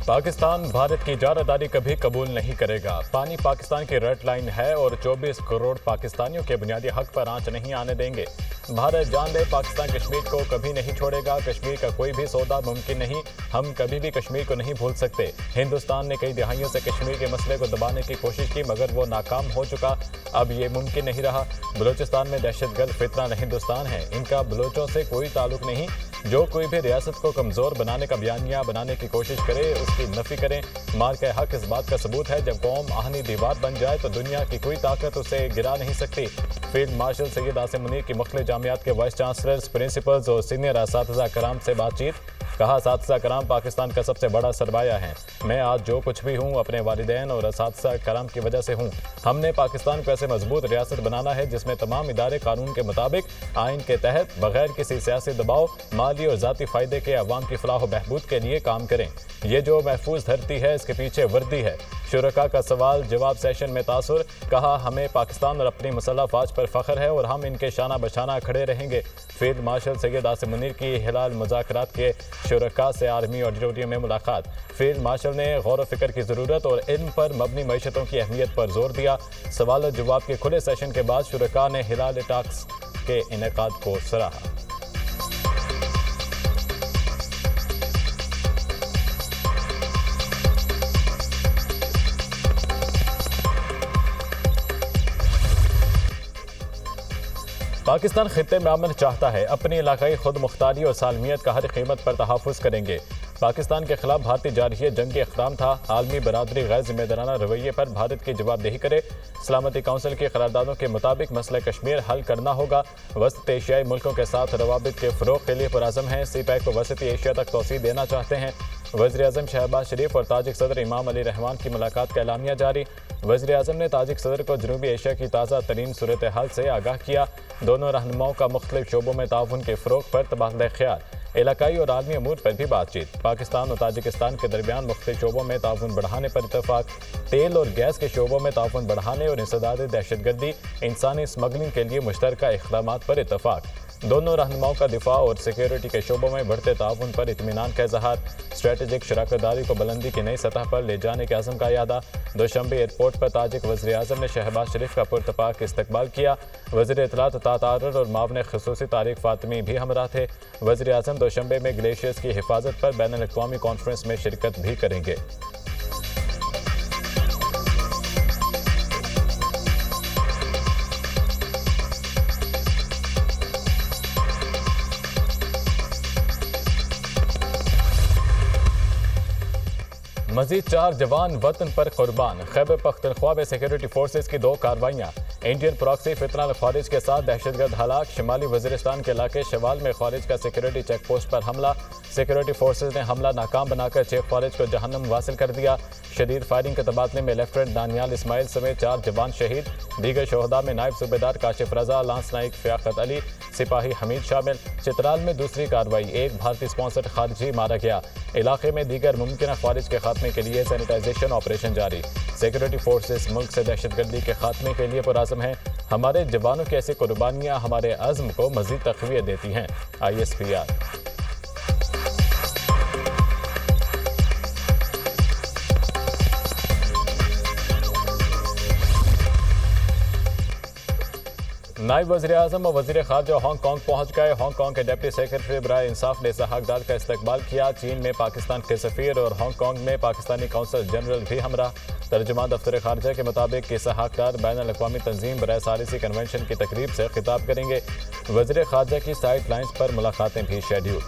पाकिस्तान भारत की इजारादारी कभी कबूल नहीं करेगा। पानी पाकिस्तान की रेड लाइन है और 24 करोड़ पाकिस्तानियों के बुनियादी हक पर आंच नहीं आने देंगे। भारत जान ले पाकिस्तान कश्मीर को कभी नहीं छोड़ेगा। कश्मीर का कोई भी सौदा मुमकिन नहीं। हम कभी भी कश्मीर को नहीं भूल सकते। हिंदुस्तान ने कई दहाइयों से कश्मीर के मसले को दबाने की कोशिश की मगर वो नाकाम हो चुका। अब ये मुमकिन नहीं रहा। बलूचिस्तान में दहशतगर्द फितना हिंदुस्तान है। इनका बलोचों से कोई ताल्लुक नहीं। जो कोई भी रियासत को कमज़ोर बनाने का बयानिया बनाने की कोशिश करे उसकी नफी करें। मार का हक इस बात का सबूत है जब कौम आहनी दीवार बन जाए तो दुनिया की कोई ताकत उसे गिरा नहीं सकती। फील्ड मार्शल सैयद आसिम मुनीर की मुख्तलिफ जामियात के वाइस चांसलर्स, प्रिंसिपल्स और सीनियर असातिज़ा कराम से बातचीत। कहा, असातिज़ा कराम पाकिस्तान का सबसे बड़ा सरमाया है। मैं आज जो कुछ भी हूँ अपने वालिदैन और असातिज़ा कराम की वजह से हूँ। हमने पाकिस्तान को ऐसे मजबूत रियासत बनाना है जिसमें तमाम इदारे कानून के मुताबिक आइन के तहत बगैर किसी सियासी दबाव, माली और ज़ाती फ़ायदे के अवाम की फलाह व बहबूद के लिए काम करें। ये जो महफूज धरती है इसके पीछे वर्दी है। शुरका का सवाल जवाब सेशन में तासुर। कहा, हमें पाकिस्तान और अपनी मुसल्लह फ़ौज पर फ़ख्र है और हम इनके शाना बशाना खड़े रहेंगे। फील्ड मार्शल सैयद आसिम मुनीर की हिलाल मुज़ाकरात के शुरका से आर्मी ऑडिटोरियम में मुलाकात। फील्ड मार्शल ने गौर व फिक्र की ज़रूरत और इल्म पर मबनी मईशतों की अहमियत पर जोर दिया। सवाल जवाब के खुले सेशन के बाद शुरका ने हिलाल टॉक्स के इनेकाद को सराहा। पाकिस्तान खित्ते में अमन चाहता है। अपनी इलाकाई खुद मुख्तारी और सालमियत का हर कीमत पर तहफ़्फ़ुज़ करेंगे। पाकिस्तान के खिलाफ भारतीय जारहियत जंगी इक़दाम था। आलमी बरादरी गैर जिम्मेदाराना रवैये पर भारत की जवाबदेही करे। सलामती काउंसिल की करारदादों के मुताबिक मसला कश्मीर हल करना होगा। वसत एशियाई मुल्कों के साथ रवाबित के फ़रोग़ के लिए पुरअज़म हैं। सीपैक को वसती एशिया तक तोसी देना चाहते हैं। वज़ीर-ए-आज़म शहबाज शरीफ और ताजिक सदर इमाम अली रहमान की मुलाकात का एलामिया जारी। वज़ीर-ए-आज़म ने ताजिक सदर को जनूबी एशिया की ताज़ा तरीन सूरत हाल से आगाह किया। दोनों रहनुमाओं का मुख्तलिफ शोबों में ताउन के फ़रोग़ पर तबादला ख्याल, इलाकाई और आलमी अमूर पर भी बातचीत। पाकिस्तान और ताजिकिस्तान के दरमियान मुख्तलिफ शोबों में ताउन बढ़ाने पर इतफाक। तेल और गैस के शोबों में ताउन बढ़ाने और इंसदाद दहशतगर्दी, इंसानी स्मगलिंग के लिए मुश्तरका इक़दामात पर इतफाक। दोनों रहनुमाओं का दिफा और सिक्योरिटी के शोबों में बढ़ते ताउन पर इत्मीनान का इजहार। स्ट्रेटेजिक शराकतदारी को बुलंदी की नई सतह पर ले जाने के अज़म का यादा। दोशंबे एयरपोर्ट पर ताजिक वज़ीर-ए-आज़म ने शहबाज शरीफ का पुरतपाक इस्तकबाल किया। वज़ीर इत्तलात तातारर और मावन ख़ुसूसी तारिक फ़ातिमी भी हमरा थे। वज़ीर-ए-आज़म दोशंबे में ग्लेशियर्स की हिफाजत पर बैनुल अक़वामी कॉन्फ्रेंस में शिरकत भी करेंगे। मजीद 4 जवान वतन पर कुर्बान। खैबर पख्तनख्वा में सिक्योरिटी फोर्सेज की 2 कार्रवाइयाँ। इंडियन प्रॉक्सी फितना खारिज के साथ दहशतगर्द हलाक। शिमाली वज़ीरिस्तान के इलाके शवाल में खारिज का सिक्योरिटी चेक पोस्ट पर हमला। सिक्योरिटी फोर्सेज ने हमला नाकाम बनाकर चेक खारिज को जहन्नम वासिल कर दिया। शदीद फायरिंग के तबादले में लेफ्टिनेंट दानियाल इस्माइल समेत 4 जवान शहीद। दीगर शोहदा में नायब सूबेदार काशिफ रजा, लांस नाइक फ़ियाक़त अली, सिपाही हमीद शामिल। चित्राल में दूसरी कार्रवाई, एक भारतीय स्पॉन्सर्ड खारिजी मारा गया। इलाके में दीगर मुमकिन खारिज के खात्मे के लिए सैनिटाइजेशन ऑपरेशन जारी। सिक्योरिटी फोर्सेस मुल्क से दहशतगर्दी के खात्मे के लिए पुरअज़म हैं। हमारे जवानों की ऐसी कुर्बानियाँ हमारे अज़्म को मज़ीद तक़वियत देती हैं। ISPR। नायब वज़ीर-ए-आज़म और वज़ीर ख़ारजा हांगकांग पहुँच गए। हांगकांग के डिप्टी सेक्रेटरी बराए इंसाफ ने इसहाक़ डार का इस्तकबाल किया। चीन में पाकिस्तान के सफ़ीर और हांगकांग में पाकिस्तानी काउंसल जनरल भी हमरा। तर्जुमान दफ्तर ख़ारजा के मुताबिक इसहाक़ डार बैनुल अक़वामी तंजीम बराए सालिसी कन्वेंशन की तकरीब से खिताब करेंगे। वज़ीर ख़ारजा की साइड लाइन्स पर मुलाकातें भी शेड्यूल।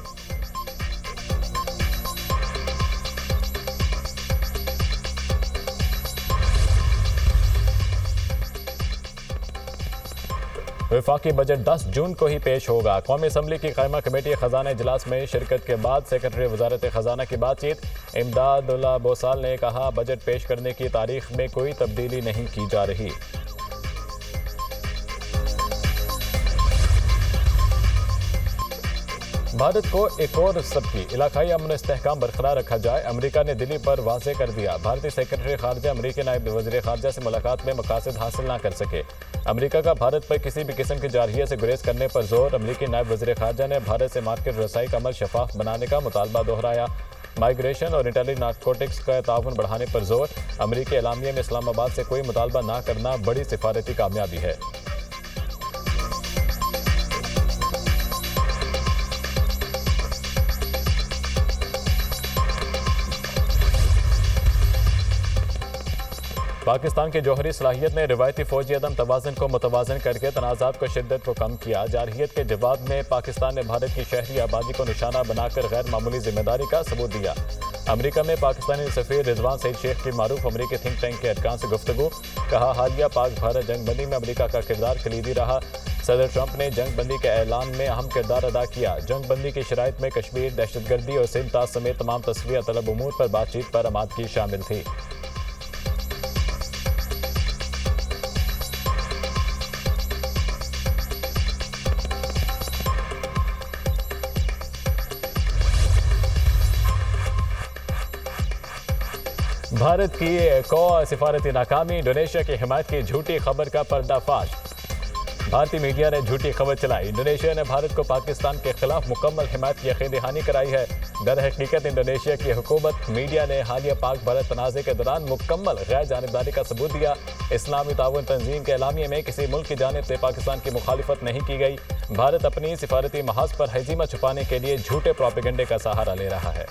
वफाकी बजट 10 जून को ही पेश होगा। कौमी असम्बली की क़ायमा कमेटी ख़जाना इजलास में शिरकत के बाद सेक्रेटरी वज़ारत ख़जाना की बातचीत। इमदादुल्ला बोसाल ने कहा, बजट पेश करने की तारीख में कोई तब्दीली नहीं की जा रही। भारत को एक और सबकी इलाकाई अमन इस्तेहकाम बरकरार रखा जाए, अमरीका ने दिल्ली पर वाज़े कर दिया। भारतीय सेक्रेटरी खारजा अमरीकी नायब वज़ीर खारजा से मुलाकात में मकासद हासिल न कर सके। अमरीका का भारत पर किसी भी किस्म की जारहियत से गुरेज करने पर जोर। अमरीकी नायब वज़ीर खारजा ने भारत से मार्केट रसाई का अमल शफाफ बनाने का मुतालबा दोहराया। माइग्रेशन और इंटेली नार्कोटिक्स का ताउन बढ़ाने पर जोर। अमरीकी एलामिया में इस्लामाबाद से कोई मुतालबा न करना बड़ी सिफारती कामयाबी है। पाकिस्तान की जौहरी सलाहियत ने रिवायती फौजी अदम तवाज़न को मुतवाज़न करके तनाज़ात को शिद्दत को कम किया। जारहियत के जवाब में पाकिस्तान ने भारत की शहरी आबादी को निशाना बनाकर गैर मामूली जिम्मेदारी का सबूत दिया। अमरीका में पाकिस्तानी सफ़ीर रिजवान सईद शेख की मारूफ अमरीकी थिंक टैंक के अरकान से गुफ्तगू। कहा, हालिया पाक भारत जंगबंदी में अमरीका का किरदार कलीदी रहा। सदर ट्रंप ने जंगबंदी के ऐलान में अहम किरदार अदा किया। जंगबंदी की शराइत में कश्मीर, दहशतगर्दी और सिंध ताज समेत तमाम तस्वीर तलब उमूर पर बातचीत पर आमादगी शामिल थी। भारत की एक और सिफारती नाकामी। इंडोनेशिया की हिमायत की झूठी खबर का पर्दाफाश। भारतीय मीडिया ने झूठी खबर चलाई। इंडोनेशिया ने भारत को पाकिस्तान के खिलाफ मुकम्मल हिमायत की यकीनी दहानी कराई है। दर हकीकत इंडोनेशिया की हुकूमत मीडिया ने हालिया पाक भारत तनाज़े के दौरान मुकम्मल गैर जानिबदारी का सबूत दिया। इस्लामी ताउन तंजीम के एलामिया में किसी मुल्क की जानिब से पाकिस्तान की मुखालिफत नहीं की गई। भारत अपनी सिफारती महाज पर हजीमा छुपाने के लिए झूठे प्रोपेगेंडे का सहारा ले रहा है।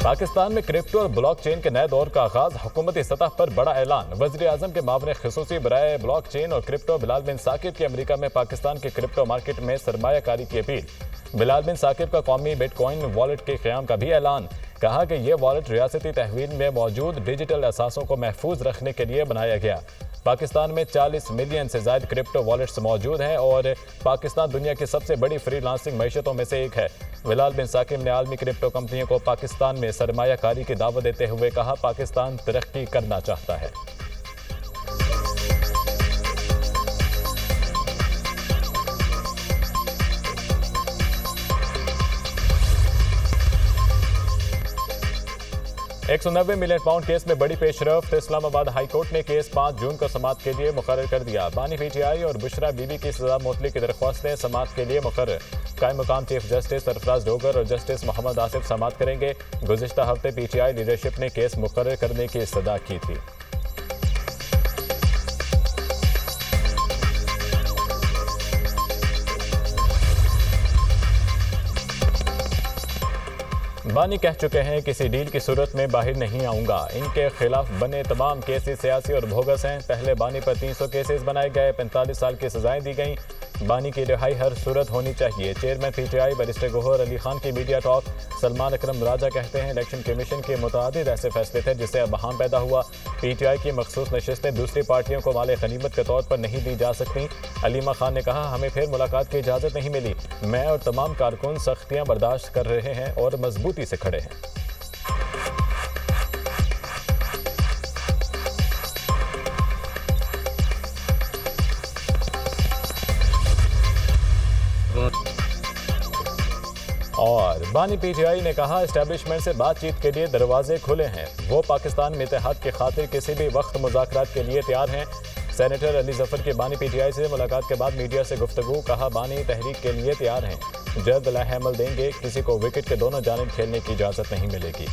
पाकिस्तान में क्रिप्टो और ब्लॉकचेन के नए दौर का आगाज। हुकूमती सतह पर बड़ा ऐलान। वज़ीर-ए-आज़म के मामले खसूसी बराए ब्लॉकचेन और क्रिप्टो बिलाल बिन साकिब की अमेरिका में पाकिस्तान की क्रिप्टो मार्केट में सरमायाकारी की अपील। बिलाल बिन साकिब का कौमी बिटकॉइन वॉलेट के क़याम का भी ऐलान। कहा कि यह वॉलेट रियासती तहवील में मौजूद डिजिटल असासों को महफूज रखने के लिए बनाया गया। पाकिस्तान में 40 मिलियन से ज़ायद क्रिप्टो वॉलेट्स मौजूद हैं और पाकिस्तान दुनिया की सबसे बड़ी फ्रीलांसिंग मईशतों में से एक है। बिलाल बिन साकिब ने आलमी क्रिप्टो कंपनियों को पाकिस्तान में सरमायाकारी की दावत देते हुए कहा, पाकिस्तान तरक्की करना चाहता है। £190 मिलियन केस में बड़ी पेशरफ्त। इस्लामाबाद हाई कोर्ट ने केस 5 जून को समाअत के लिए मुकर्रर कर दिया। बानी पीटीआई और बुशरा बीबी की सजा मुअत्तली की दरख्वास्तें समाअत के लिए मुकर्रर। कायम मुकाम चीफ जस्टिस सरफराज डोगर और जस्टिस मोहम्मद आसिफ समाअत करेंगे। गुज़िश्ता हफ्ते पीटीआई लीडरशिप ने केस मुकर्रर करने की सदा की थी। बानी कह चुके हैं, किसी डील की सूरत में बाहर नहीं आऊंगा। इनके खिलाफ बने तमाम केसेस सियासी और बोगस हैं। पहले बानी पर 300 केसेस बनाए गए, 45 साल की सजाएं दी गईं। बानी की रिहाई हर सूरत होनी चाहिए। Chairman PTI barrister Gauhar Ali Khan की मीडिया टॉक। सलमान अकरम राजा कहते हैं, इलेक्शन कमीशन के मुतादिद ऐसे फैसले थे जिससे अब बहाम पैदा हुआ। पीटीआई की मखसूस नशिस्तें दूसरी पार्टियों को माले गनीमत के तौर पर नहीं दी जा सकती। अलीमा खान ने कहा, हमें फिर मुलाकात की इजाज़त नहीं मिली। मैं और तमाम कारकुन सख्तियाँ बर्दाश्त कर रहे हैं और मजबूती से खड़े हैं। और बानी पीटीआई ने कहा, एस्टेब्लिशमेंट से बातचीत के लिए दरवाजे खुले हैं। वो पाकिस्तान में इत्तेहाद की खातिर किसी भी वक्त मुज़ाकरात के लिए तैयार हैं। सेनेटर अली जफर की बानी पीटीआई से मुलाकात के बाद मीडिया से गुफ्तगू। कहा, बानी तहरीक के लिए तैयार हैं, जल्द लाहे अमल देंगे। किसी को विकेट के दोनों जानिब खेलने की इजाज़त नहीं मिलेगी।